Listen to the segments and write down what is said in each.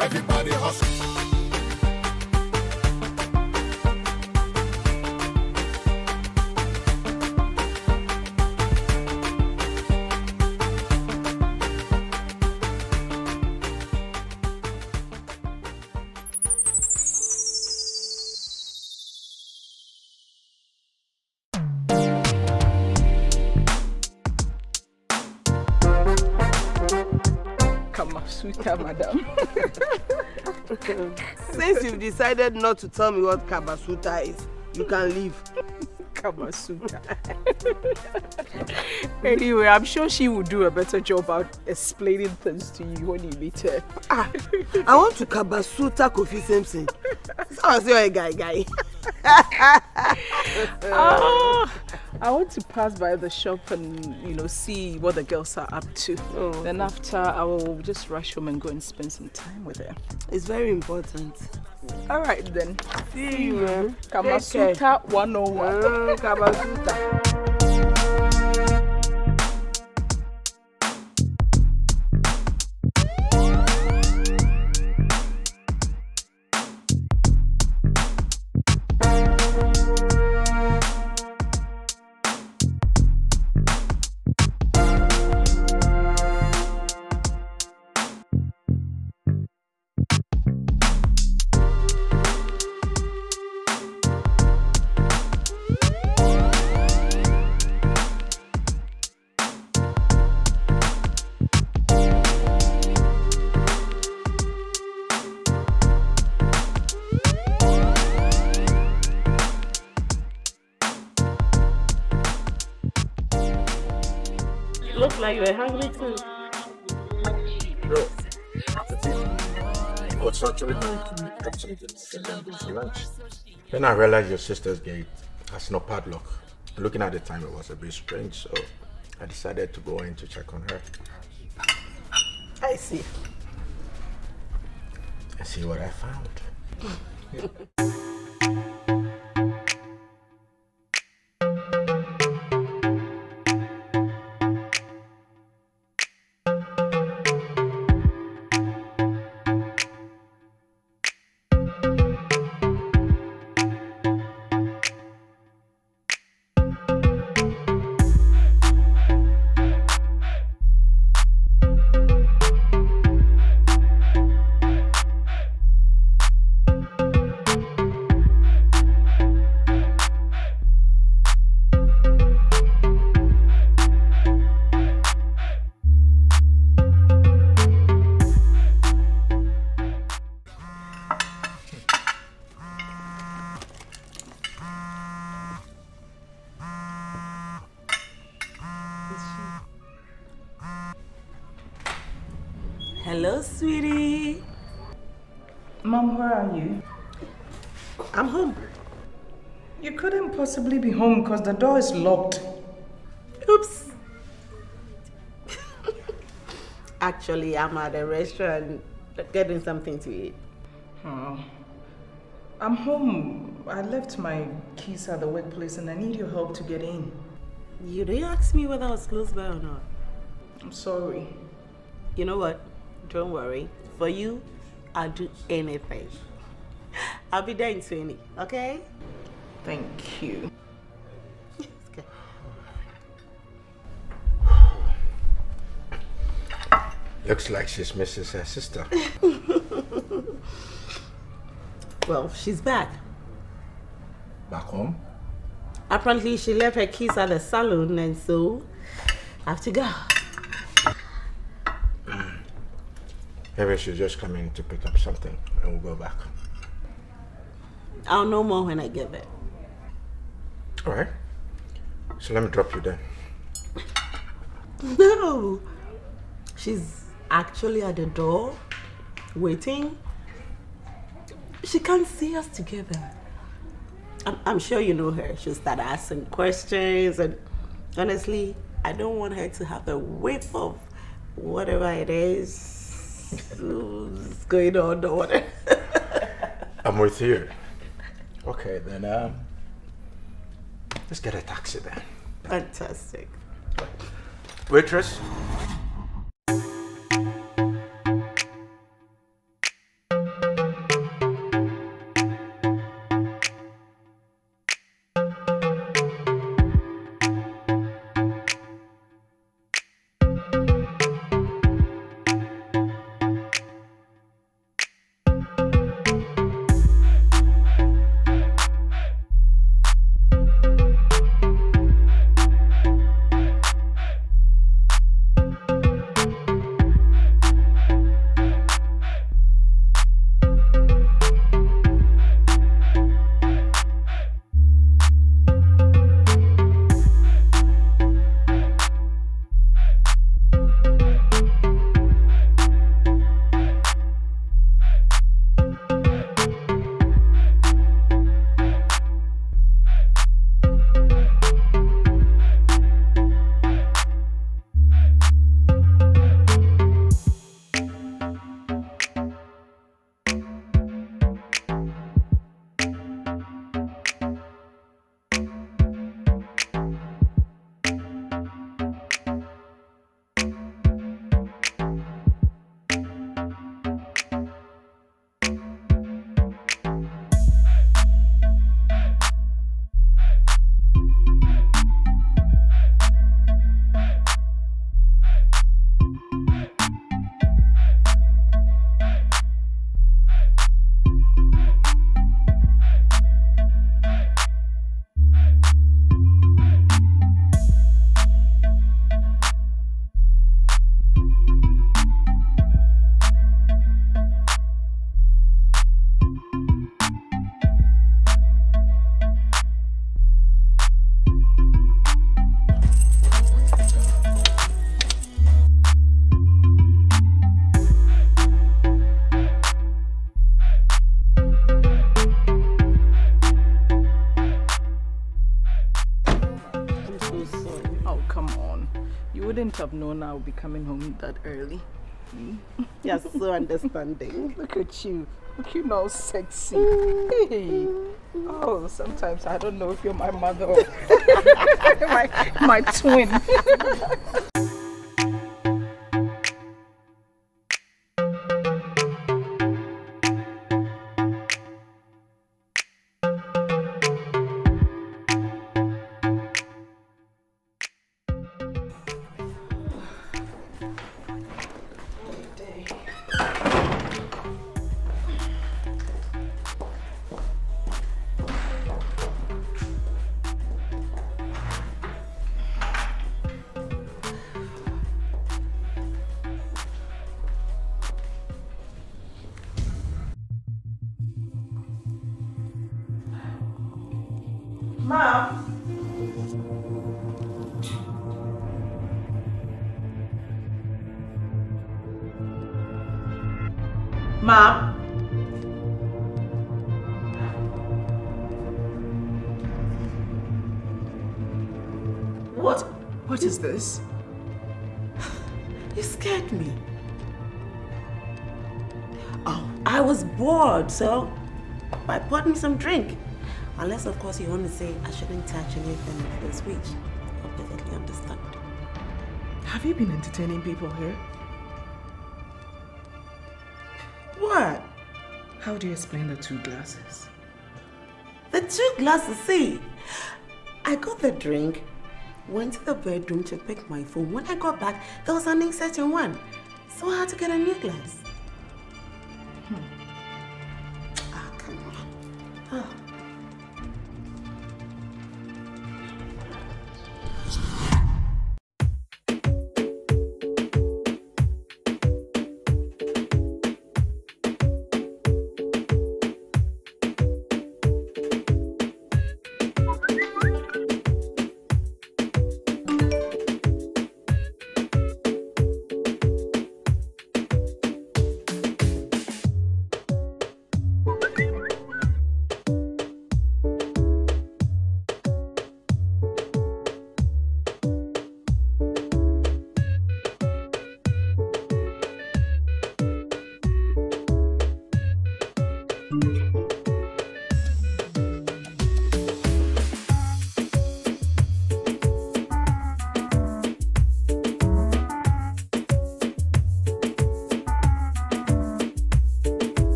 Everybody hustle. Suta, madam. Since you've decided not to tell me what Kabasuta is, you can leave. Kabasuta. Anyway, I'm sure she will do a better job at explaining things to you when you meet her. I want to Kabasuta Kofi Simpson. So I say, a guy. I want to pass by the shop and, see what the girls are up to. Oh. Then after, I will just rush home and go and spend some time with her. It's very important. All right, then. See you, man. Kabasuta 101. Kabasuta. Look like you were hungry too. No. I was actually got something for lunch. Then I realized your sister's gate has no padlock. Looking at the time, it was a bit strange, so I decided to go in to check on her. I see. And see what I found. Hello, sweetie. Mom, where are you? I'm home. You couldn't possibly be home because the door is locked. Oops. Actually, I'm at a restaurant getting something to eat. Oh. I'm home. I left my keys at the workplace and I need your help to get in. You didn't ask me whether I was close by or not. I'm sorry. You know what? Don't worry. For you, I'll do anything. I'll be there in 20, okay? Thank you. Okay. Looks like she's misses her sister. Well, she's back. Back home? Apparently, she left her keys at the salon and so I have to go. Maybe she'll just come in to pick up something and we'll go back. I'll know more when I get there. All right. So let me drop you then. No. She's actually at the door, waiting. She can't see us together. I'm sure you know her. She'll start asking questions and honestly, I don't want her to have a whiff of whatever it is going on or whatever. I'm with you. Okay, then let's get a taxi then. Fantastic. Waitress. You wouldn't have known I would be coming home that early. You're so understanding. Look at you. Looking all sexy. Hey. Oh, sometimes I don't know if you're my mother or my twin. Mom. Mom. What is this? You scared me. Oh, I was bored, so I poured me some drink. Unless, of course, you want to say I shouldn't touch anything of this, which I perfectly understand. Have you been entertaining people here? What? How do you explain the 2 glasses? The 2 glasses, see? I got the drink, went to the bedroom to pick my phone. When I got back, there was an certain one. So I had to get a new glass. Ah, come on. Oh.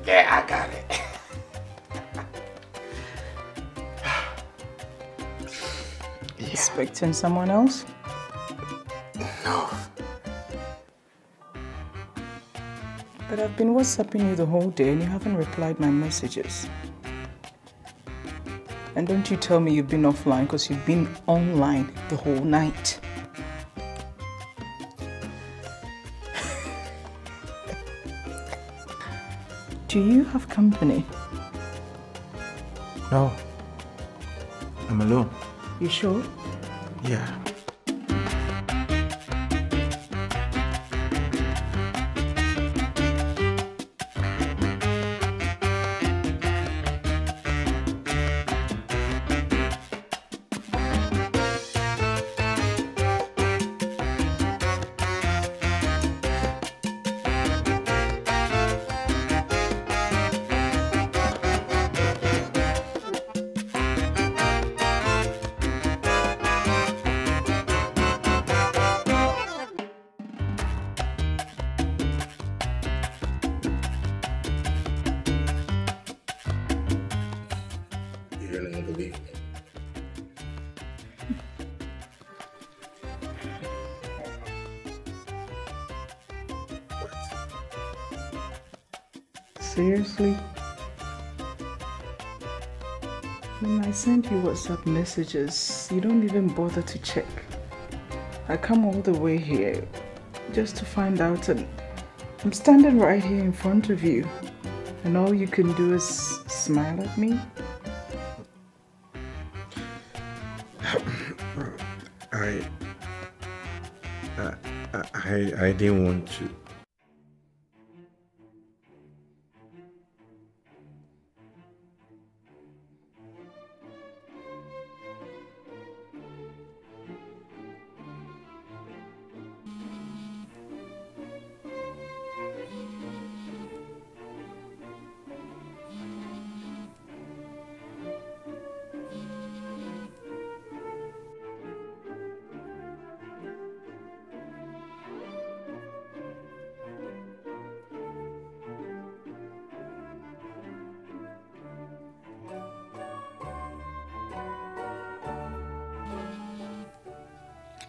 Yeah, I got it. Yeah. Expecting someone else? No. But I've been WhatsApping you the whole day and you haven't replied my messages. And don't you tell me you've been offline because you've been online the whole night. Do you have company? No. I'm alone. You sure? Yeah. Seriously? When I send you WhatsApp messages, you don't even bother to check. I come all the way here just to find out, and I'm standing right here in front of you, and all you can do is smile at me? I didn't want to.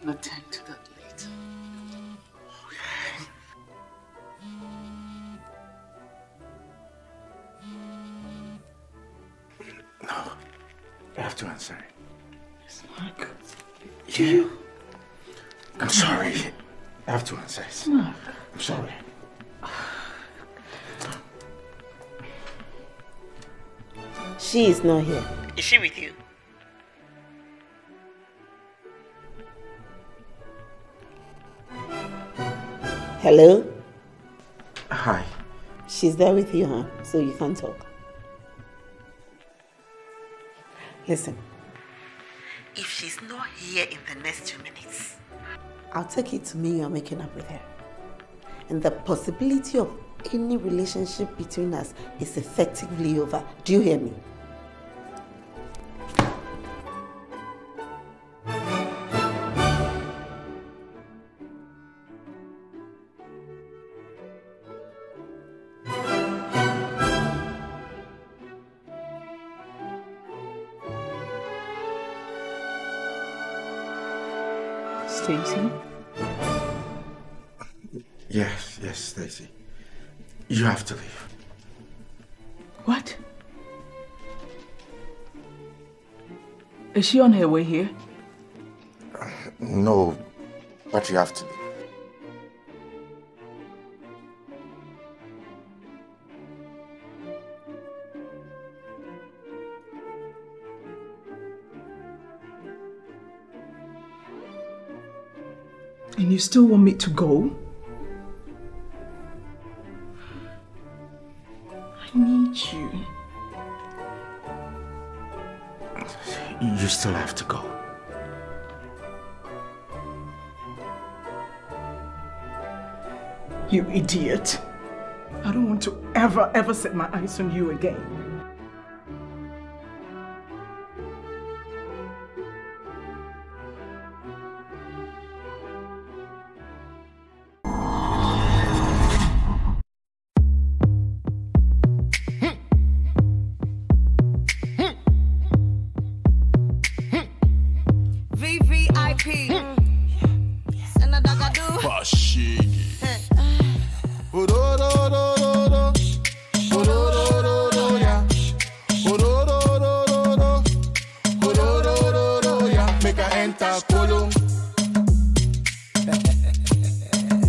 I'll attend to that later. No, I have to answer it. Yes, Mark. Yeah. I'm sorry. I have to answer it. Mark. I'm sorry. She is not here. Is she with you? Hello? Hi. She's there with you, huh? So you can't talk. Listen. If she's not here in the next 2 minutes, I'll take it to me you're making up with her. And the possibility of any relationship between us is effectively over. Do you hear me? Stacy? Yes, Stacy. You have to leave. What? Is she on her way here? No, but you have to leave. And you still want me to go? I need you. You still have to go. You idiot. I don't want to ever set my eyes on you again.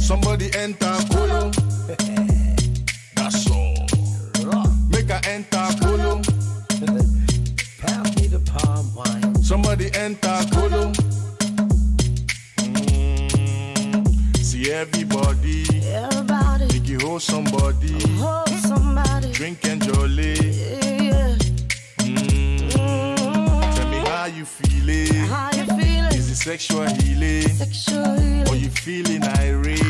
Somebody enter Kolo. That's all. Make her enter Kolo. Pass me the palm wine. Somebody enter Kolo. See everybody. Make you hold somebody. Drink and jolly. Tell me how you feeling. Is it sexual healing? Or you feeling irate?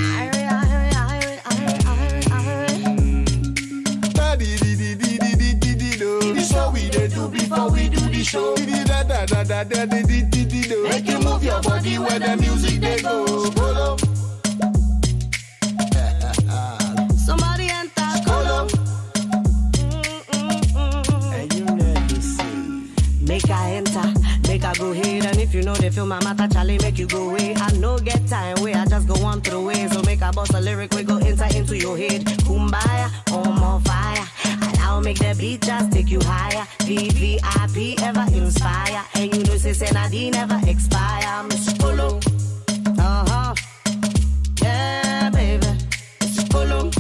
This what we they do before we do the show. Make you move your body where the music they go. Somebody enter Kolo. And you never see. Make her enter, make her go ahead. And if you know they feel my matter, Charlie, make you go away. I no get time where I just go on through way. So make her boss a lyric, we go enter into your head. Kumbaya, on more fire. make the beat just take you higher. VVIP ever inspire. And you know, say Nadine never expire. Miss Polo. Yeah, baby. Miss Polo.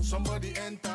Somebody enter.